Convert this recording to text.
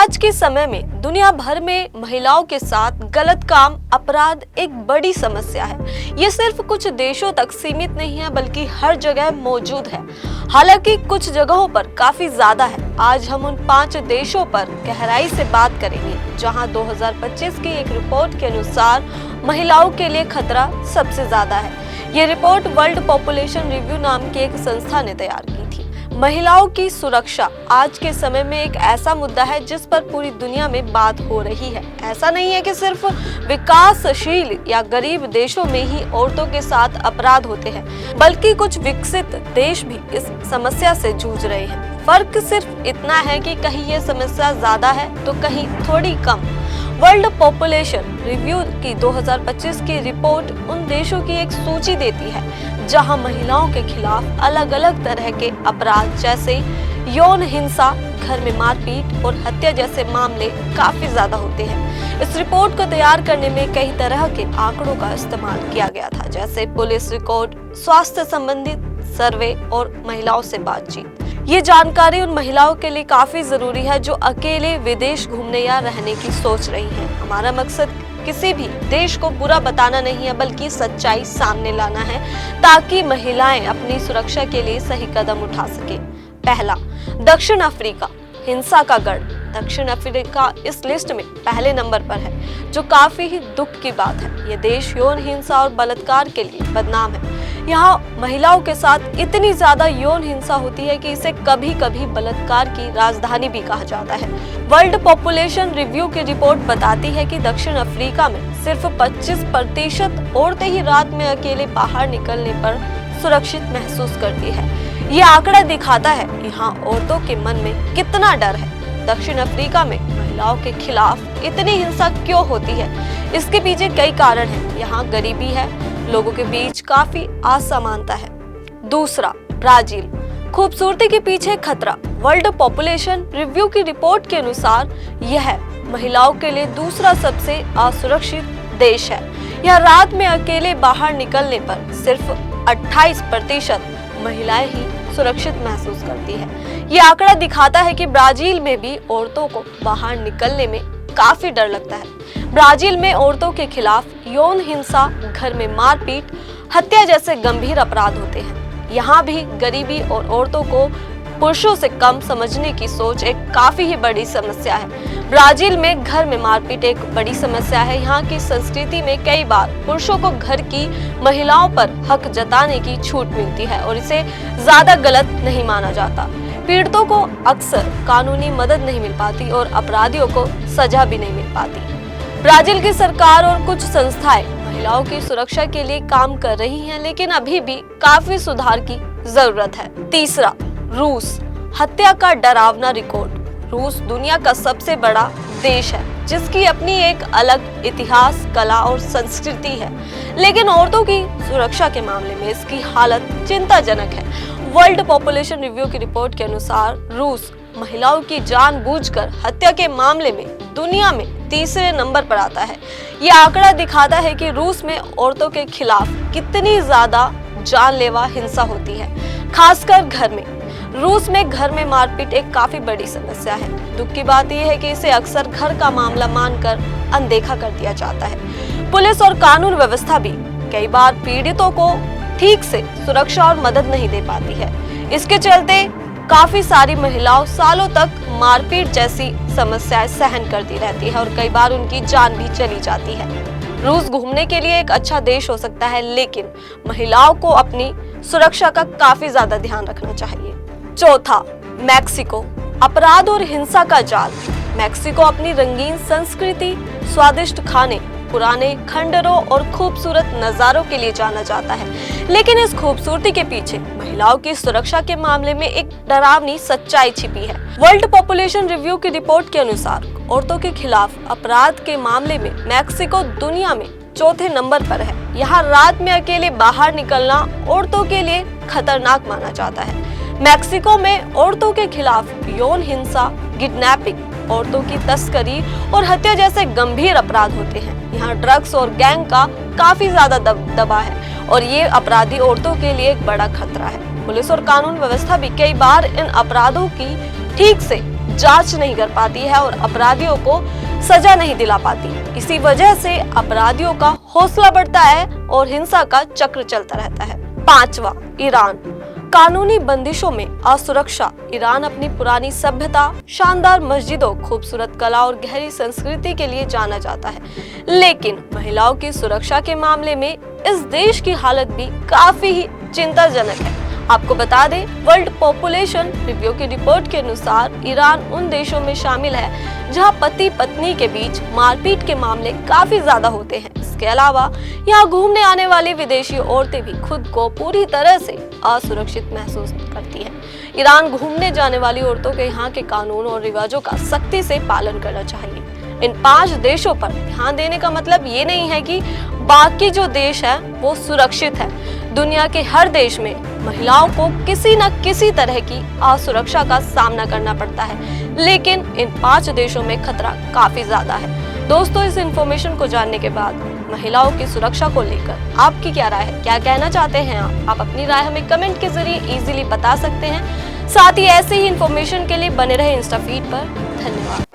आज के समय में दुनिया भर में महिलाओं के साथ गलत काम अपराध एक बड़ी समस्या है। ये सिर्फ कुछ देशों तक सीमित नहीं है बल्कि हर जगह मौजूद है। हालांकि कुछ जगहों पर काफी ज्यादा है। आज हम उन 5 देशों पर गहराई से बात करेंगे जहां 2025 की एक रिपोर्ट के अनुसार महिलाओं के लिए खतरा सबसे ज्यादा है। ये रिपोर्ट वर्ल्ड पॉपुलेशन रिव्यू नाम की एक संस्था ने तैयार की थी। महिलाओं की सुरक्षा आज के समय में एक ऐसा मुद्दा है जिस पर पूरी दुनिया में बात हो रही है। ऐसा नहीं है कि सिर्फ विकासशील या गरीब देशों में ही औरतों के साथ अपराध होते हैं, बल्कि कुछ विकसित देश भी इस समस्या से जूझ रहे हैं। फर्क सिर्फ इतना है कि कहीं ये समस्या ज्यादा है तो कहीं थोड़ी कम। वर्ल्ड पॉपुलेशन रिव्यू की 2025 की रिपोर्ट उन देशों की एक सूची देती है जहां महिलाओं के खिलाफ अलग अलग तरह के अपराध जैसे यौन हिंसा, घर में मारपीट और हत्या जैसे मामले काफी ज्यादा होते हैं। इस रिपोर्ट को तैयार करने में कई तरह के आंकड़ों का इस्तेमाल किया गया था, जैसे पुलिस रिकॉर्ड, स्वास्थ्य संबंधित सर्वे और महिलाओं से बातचीत। ये जानकारी उन महिलाओं के लिए काफी जरूरी है जो अकेले विदेश घूमने या रहने की सोच रही हैं। हमारा मकसद किसी भी देश को बुरा बताना नहीं है बल्कि सच्चाई सामने लाना है ताकि महिलाएं अपनी सुरक्षा के लिए सही कदम उठा सके। पहला, दक्षिण अफ्रीका, हिंसा का गढ़। दक्षिण अफ्रीका इस लिस्ट में पहले नंबर पर है, जो काफी ही दुख की बात है। ये देश यौन हिंसा और बलात्कार के लिए बदनाम है। यहाँ महिलाओं के साथ इतनी ज्यादा यौन हिंसा होती है कि इसे कभी कभी बलात्कार की राजधानी भी कहा जाता है। वर्ल्ड पॉपुलेशन रिव्यू की रिपोर्ट बताती है कि दक्षिण अफ्रीका में सिर्फ 25% औरतें ही रात में अकेले बाहर निकलने पर सुरक्षित महसूस करती है। ये आंकड़ा दिखाता है यहाँ औरतों के मन में कितना डर है। दक्षिण अफ्रीका में महिलाओं के खिलाफ इतनी हिंसा क्यों होती है? इसके पीछे कई कारण हैं। यहाँ गरीबी है, लोगों के बीच काफी असमानता है। दूसरा, ब्राजील, खूबसूरती के पीछे खतरा। वर्ल्ड पॉपुलेशन रिव्यू की रिपोर्ट के अनुसार यह महिलाओं के लिए दूसरा सबसे असुरक्षित देश है। यह रात में अकेले बाहर निकलने पर सिर्फ 28% महिलाएं ही सुरक्षित महसूस करती है। ये आंकड़ा दिखाता है कि ब्राजील में भी औरतों को बाहर निकलने में काफी डर लगता है। ब्राजील में औरतों के खिलाफ यौन हिंसा, घर में मारपीट, हत्या जैसे गंभीर अपराध होते हैं। यहाँ भी गरीबी और औरतों को पुरुषों से कम समझने की सोच एक काफी ही बड़ी समस्या है। ब्राजील में घर में मारपीट एक बड़ी समस्या है। यहाँ की संस्कृति में कई बार पुरुषों को घर की महिलाओं पर हक जताने की छूट मिलती है और इसे ज्यादा गलत नहीं माना जाता। पीड़ितों को अक्सर कानूनी मदद नहीं मिल पाती और अपराधियों को सजा भी नहीं मिल पाती। ब्राजील की सरकार और कुछ संस्थाएं महिलाओं की सुरक्षा के लिए काम कर रही हैं, लेकिन अभी भी काफी सुधार की जरूरत है। तीसरा, रूस, हत्या का डरावना रिकॉर्ड। रूस दुनिया का सबसे बड़ा देश है जिसकी अपनी एक अलग इतिहास, कला और संस्कृति है, लेकिन औरतों की सुरक्षा के मामले में इसकी हालत चिंताजनक है। वर्ल्ड पॉपुलेशन रिव्यू की रिपोर्ट के अनुसार रूस महिलाओं की जानबूझकर हत्या के मामले में दुनिया में तीसरे नंबर पर आता है। ये आंकड़ा दिखाता है कि रूस में औरतों के खिलाफ कितनी ज्यादा जानलेवा हिंसा होती है, खासकर घर में। रूस में घर में मारपीट एक काफी बड़ी समस्या है। दुख की बात यह है कि इसे अक्सर घर का मामला मानकर अनदेखा कर दिया जाता है। पुलिस और कानून व्यवस्था भी कई बार पीड़ितों को ठीक से सुरक्षा और मदद नहीं दे पाती है। इसके चलते काफी सारी महिलाओं सालों तक मारपीट जैसी समस्याएं सहन करती रहती है और कई बार उनकी जान भी चली जाती है। रूस घूमने के लिए एक अच्छा देश हो सकता है, लेकिन महिलाओं को अपनी सुरक्षा का काफी ज्यादा ध्यान रखना चाहिए। चौथा, मैक्सिको, अपराध और हिंसा का जाल। मैक्सिको अपनी रंगीन संस्कृति, स्वादिष्ट खाने, पुराने खंडरों और खूबसूरत नजारों के लिए जाना जाता है, लेकिन इस खूबसूरती के पीछे महिलाओं की सुरक्षा के मामले में एक डरावनी सच्चाई छिपी है। वर्ल्ड पॉपुलेशन रिव्यू की रिपोर्ट के अनुसार औरतों के खिलाफ अपराध के मामले में मैक्सिको दुनिया में चौथे नंबर पर है। यहाँ रात में अकेले बाहर निकलना औरतों के लिए खतरनाक माना जाता है। मैक्सिको में औरतों के खिलाफ यौन हिंसा, किडनैपिंग, औरतों की तस्करी और हत्या जैसे गंभीर अपराध होते हैं। यहाँ ड्रग्स और गैंग का काफी ज्यादा दबा है और ये अपराधी औरतों के लिए एक बड़ा खतरा है। पुलिस और कानून व्यवस्था भी कई बार इन अपराधों की ठीक से जांच नहीं कर पाती है और अपराधियों को सजा नहीं दिला पाती। इसी वजह से अपराधियों का हौसला बढ़ता है और हिंसा का चक्र चलता रहता है। 5वां, ईरान। कानूनी बंदिशों में असुरक्षा। ईरान अपनी पुरानी सभ्यता, शानदार मस्जिदों, खूबसूरत कला और गहरी संस्कृति के लिए जाना जाता है, लेकिन महिलाओं की सुरक्षा के मामले में इस देश की हालत भी काफी ही चिंताजनक है। आपको बता दें, वर्ल्ड पॉपुलेशन रिव्यू की रिपोर्ट के अनुसार ईरान उन देशों में शामिल है जहां पति पत्नी के बीच मारपीट के मामले काफी ज्यादा होते हैं। इसके अलावा यहाँ घूमने आने वाली विदेशी औरतें भी खुद को पूरी तरह से असुरक्षित महसूस करती हैं। ईरान घूमने जाने वाली औरतों के यहाँ के कानून और रिवाजों का सख्ती से पालन करना चाहिए। इन 5 देशों पर ध्यान देने का मतलब ये नहीं है कि बाकी जो देश है वो सुरक्षित है। दुनिया के हर देश में महिलाओं को किसी न किसी तरह की असुरक्षा का सामना करना पड़ता है, लेकिन इन 5 देशों में खतरा काफी ज्यादा है। दोस्तों, इस इंफॉर्मेशन को जानने के बाद महिलाओं की सुरक्षा को लेकर आपकी क्या राय है? क्या कहना चाहते हैं आप अपनी राय हमें कमेंट के जरिए इजीली बता सकते हैं। साथ ही ऐसे ही इंफॉर्मेशन के लिए बने रहे इंस्टा फीड पर। धन्यवाद।